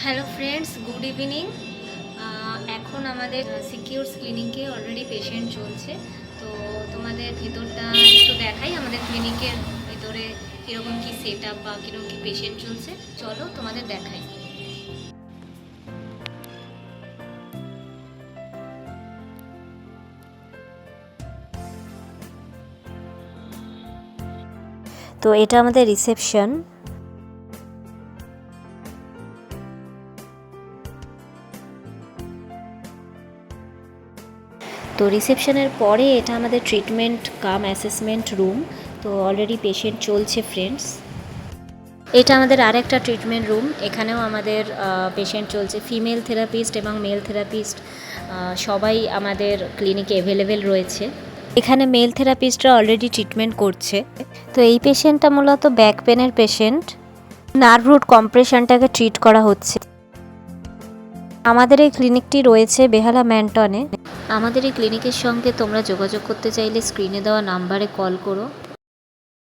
Hello friends, good evening. এখন আমাদের সিকিউরস ক্লিনিকে অলরেডি পেশেন্ট চলছে। তো তোমাদের ভেতরটা একটু দেখাই, আমাদের ক্লিনিকের ভেতরে কীরকম কী সেট আপ বা কীরকম কী পেশেন্ট চলছে। চলো তোমাদের দেখাই। তো এটা আমাদের রিসেপশন। তো রিসেপশনের পরে এটা আমাদের ট্রিটমেন্ট কাম অ্যাসেসমেন্ট রুম। তো অলরেডি পেশেন্ট চলছে ফ্রেন্ডস। এটা আমাদের আরেকটা ট্রিটমেন্ট রুম, এখানেও আমাদের পেশেন্ট চলছে। ফিমেল থেরাপিস্ট এবং মেল থেরাপিস্ট সবাই আমাদের ক্লিনিকে অ্যাভেলেবেল রয়েছে। এখানে মেল থেরাপিস্টরা অলরেডি ট্রিটমেন্ট করছে। তো এই পেশেন্টটা মূলত ব্যাক পেনের পেশেন্ট, নার্ভ রুট কম্প্রেশনটাকে ট্রিট করা হচ্ছে। আমাদের এই ক্লিনিকটি রয়েছে বেহালা ম্যানটনে। আমাদের এই ক্লিনিকের সঙ্গে তোমরা যোগাযোগ করতে চাইলে স্ক্রিনে দেওয়া নাম্বারে কল করো।